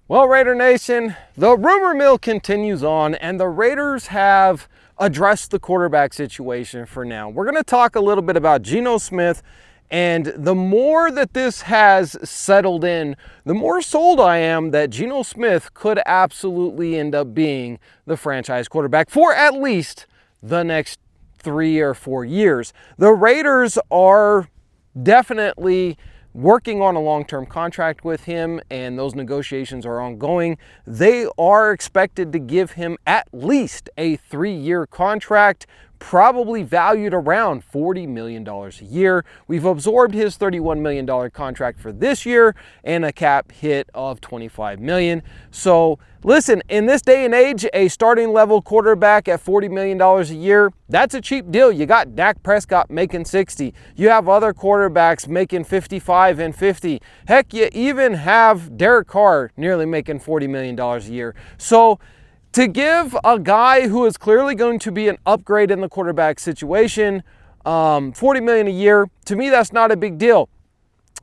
Well, Raider Nation, the rumor mill continues on, and the Raiders have addressed the quarterback situation for now. We're going to talk a little bit about Geno Smith, and the more that this has settled in, the more sold I am that Geno Smith could absolutely end up being the franchise quarterback for at least the next 3 or 4 years. The Raiders are definitely working on a long-term contract with him, and those negotiations are ongoing. They are expected to give him at least a 3-year contract, probably valued around $40 million a year. We've absorbed his $31 million contract for this year and a cap hit of $25 million. So listen, in this day and age, a starting level quarterback at $40 million a year, that's a cheap deal. You got Dak Prescott making 60. You have other quarterbacks making 55 and 50. Heck, you even have Derek Carr nearly making $40 million a year. So to give a guy who is clearly going to be an upgrade in the quarterback situation $40 million a year, to me, that's not a big deal.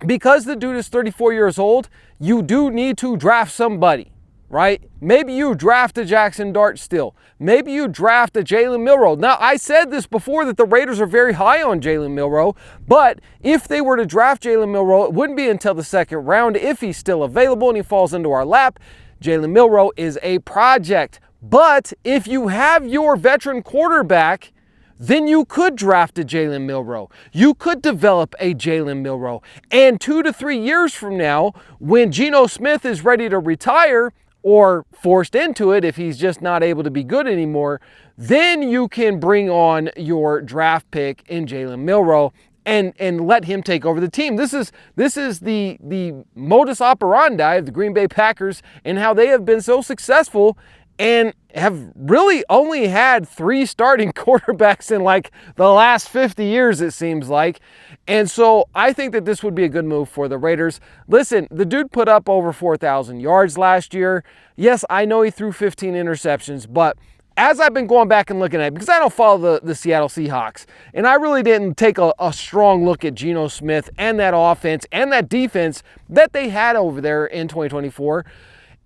Because the dude is 34 years old, you do need to draft somebody, right? Maybe you draft a Jackson Dart still. Maybe you draft a Jalen Milroe. Now, I said this before that the Raiders are very high on Jalen Milroe, but if they were to draft Jalen Milroe, it wouldn't be until the second round if he's still available and he falls into our lap. Jalen Milroe is a project. But if you have your veteran quarterback, then you could draft a Jalen Milroe. You could develop a Jalen Milroe. And 2 to 3 years from now, when Geno Smith is ready to retire or forced into it if he's just not able to be good anymore, then you can bring on your draft pick in Jalen Milroe and let him take over the team. This is the modus operandi of the Green Bay Packers and how they have been so successful and have really only had 3 starting quarterbacks in like the last 50 years, it seems like. And so I think that this would be a good move for the Raiders. Listen, the dude put up over 4,000 yards last year. Yes, I know he threw 15 interceptions, but as I've been going back and looking at it, because I don't follow the Seattle Seahawks, and I really didn't take a strong look at Geno Smith and that offense and that defense that they had over there in 2024,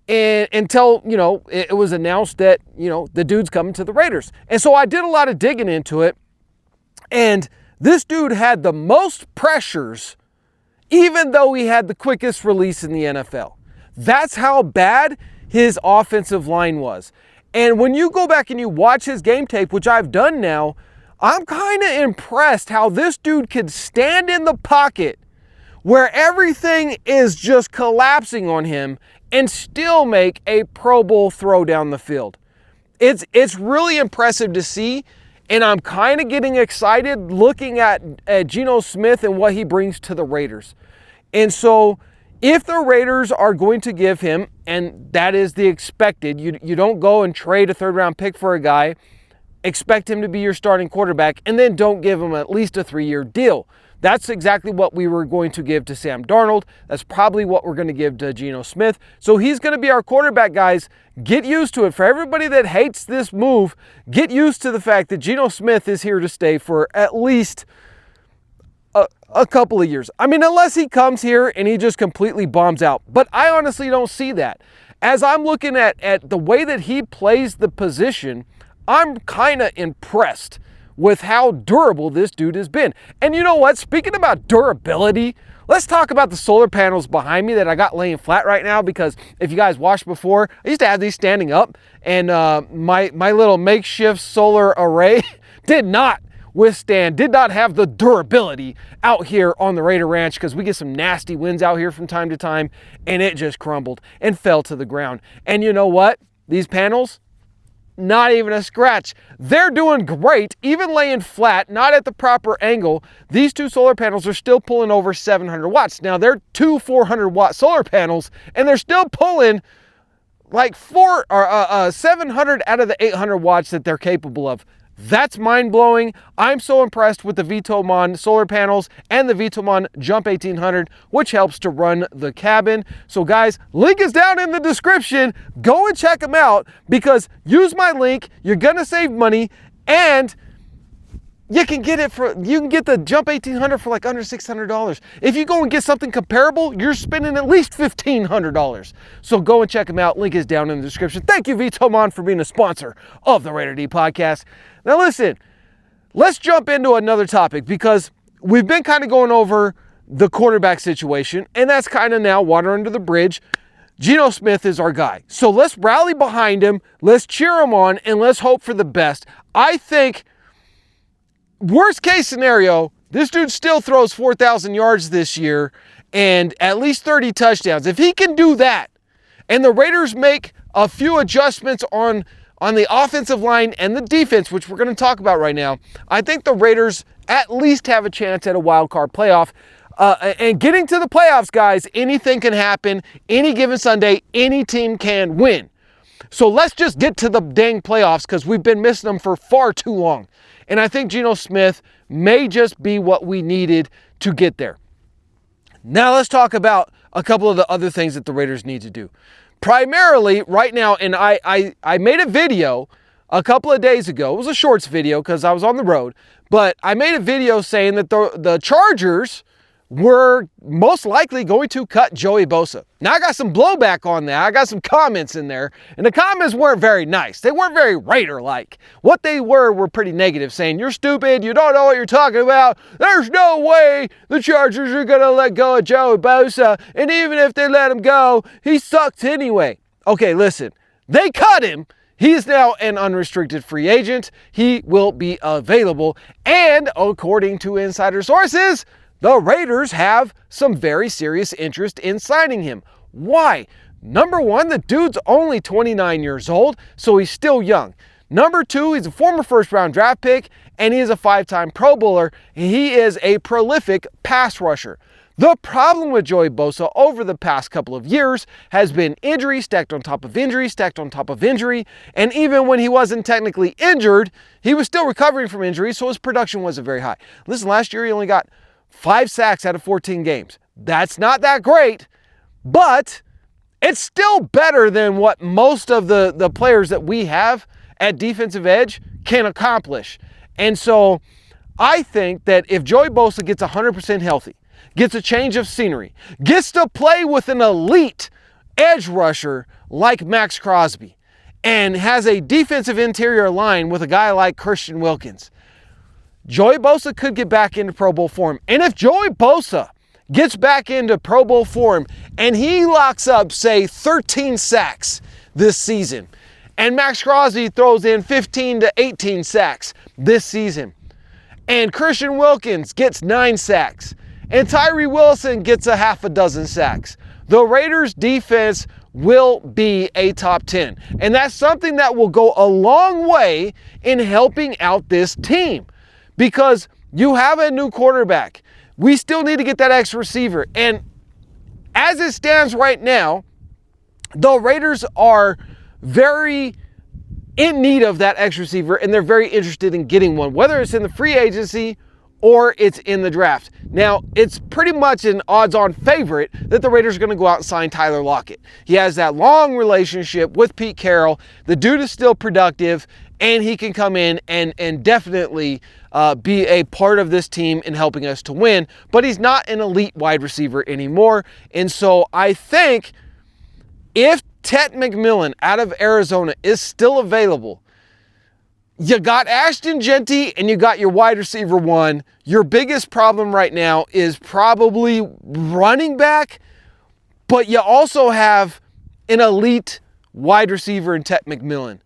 and until, it was announced that, the dude's coming to the Raiders. And so I did a lot of digging into it, and this dude had the most pressures, even though he had the quickest release in the NFL. That's how bad his offensive line was. And when you go back and you watch his game tape, which I've done now, I'm kind of impressed how this dude could stand in the pocket where everything is just collapsing on him and still make a Pro Bowl throw down the field. It's really impressive to see, and I'm kind of getting excited looking at Geno Smith and what he brings to the Raiders. And so if the Raiders are going to give him, and that is the expected, you don't go and trade a third-round pick for a guy, expect him to be your starting quarterback, and then don't give him at least a 3-year deal. That's exactly what we were going to give to Sam Darnold. That's probably what we're going to give to Geno Smith. So he's going to be our quarterback, guys. Get used to it. For everybody that hates this move, get used to the fact that Geno Smith is here to stay for at least a couple of years. I mean, unless he comes here and he just completely bombs out. But I honestly don't see that. As I'm looking at the way that he plays the position, I'm kind of impressed with how durable this dude has been. And you know what? Speaking about durability, let's talk about the solar panels behind me that I got laying flat right now, because if you guys watched before, I used to have these standing up, and my little makeshift solar array did not have the durability out here on the Raider Ranch, because we get some nasty winds out here from time to time, and it just crumbled and fell to the ground. And you know what? These panels, not even a scratch. They're doing great, even laying flat, not at the proper angle. These 2 solar panels are still pulling over 700 watts. Now, they're 2 400-watt solar panels, and they're still pulling like 700 out of the 800 watts that they're capable of. That's mind-blowing. I'm so impressed with the Vtoman solar panels and the Vtoman Jump 1800, which helps to run the cabin. So guys, link is down in the description. Go and check them out, because use my link, you're gonna save money, and you can get the Jump 1800 for like under $600. If you go and get something comparable, you're spending at least $1,500. So go and check them out. Link is down in the description. Thank you, Vtoman, for being a sponsor of the Raider D podcast. Now listen, let's jump into another topic because we've been kind of going over the quarterback situation, and that's kind of now water under the bridge. Geno Smith is our guy. So let's rally behind him, let's cheer him on, and let's hope for the best. I think, worst case scenario, this dude still throws 4,000 yards this year and at least 30 touchdowns. If he can do that, and the Raiders make a few adjustments on the offensive line and the defense, which we're going to talk about right now, I think the Raiders at least have a chance at a wild card playoff. And getting to the playoffs, guys, anything can happen. Any given Sunday, any team can win. So let's just get to the dang playoffs because we've been missing them for far too long. And I think Geno Smith may just be what we needed to get there. Now let's talk about a couple of the other things that the Raiders need to do. Primarily right now, and I made a video a couple of days ago. It was a shorts video because I was on the road. But I made a video saying that the Chargers were most likely going to cut Joey Bosa. Now, I got some blowback on that. I got some comments in there, and the comments weren't very nice. They weren't very Raider-like. What they were pretty negative, saying, you're stupid, you don't know what you're talking about, there's no way the Chargers are going to let go of Joey Bosa, and even if they let him go, he sucks anyway. Okay, listen, they cut him. He is now an unrestricted free agent. He will be available, and according to insider sources, the Raiders have some very serious interest in signing him. Why? Number one, the dude's only 29 years old, so he's still young. Number two, he's a former first-round draft pick, and he is a 5-time Pro Bowler. He is a prolific pass rusher. The problem with Joey Bosa over the past couple of years has been injury stacked on top of injury, stacked on top of injury, and even when he wasn't technically injured, he was still recovering from injury, so his production wasn't very high. Listen, last year he only got 5 sacks out of 14 games. That's not that great, but it's still better than what most of the players that we have at defensive edge can accomplish. And so I think that if Joey Bosa gets 100% healthy, gets a change of scenery, gets to play with an elite edge rusher like Max Crosby, and has a defensive interior line with a guy like Christian Wilkins, Joey Bosa could get back into Pro Bowl form. And if Joey Bosa gets back into Pro Bowl form and he locks up, say, 13 sacks this season, and Max Crosby throws in 15 to 18 sacks this season, and Christian Wilkins gets 9 sacks, and Tyree Wilson gets a half a dozen sacks, the Raiders' defense will be a top 10. And that's something that will go a long way in helping out this team. Because you have a new quarterback. We still need to get that X receiver. And as it stands right now, the Raiders are very in need of that X receiver, and they're very interested in getting one, whether it's in the free agency or it's in the draft. Now, it's pretty much an odds-on favorite that the Raiders are going to go out and sign Tyler Lockett. He has that long relationship with Pete Carroll. The dude is still productive, and he can come in and definitely be a part of this team in helping us to win. But he's not an elite wide receiver anymore. And so I think if Tet McMillan out of Arizona is still available, you got Ashton Genty and you got your wide receiver one. Your biggest problem right now is probably running back, but you also have an elite wide receiver in Tet McMillan.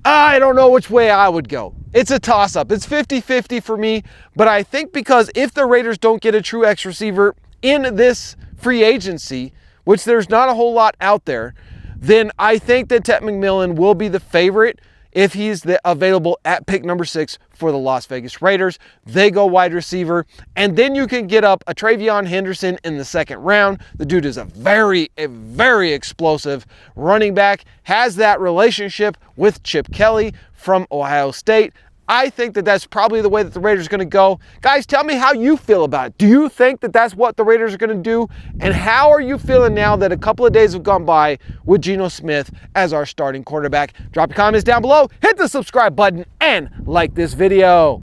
I don't know which way I would go. It's a toss-up. It's 50-50 for me, but I think because if the Raiders don't get a true X receiver in this free agency, which there's not a whole lot out there, then I think that Tet McMillan will be the favorite if he's available at pick number 6 for the Las Vegas Raiders. They go wide receiver, and then you can get up a Travion Henderson in the second round. The dude is a very explosive running back, has that relationship with Chip Kelly from Ohio State. I think that that's probably the way that the Raiders are going to go. Guys, tell me how you feel about it. Do you think that that's what the Raiders are going to do? And how are you feeling now that a couple of days have gone by with Geno Smith as our starting quarterback? Drop your comments down below, hit the subscribe button, and like this video.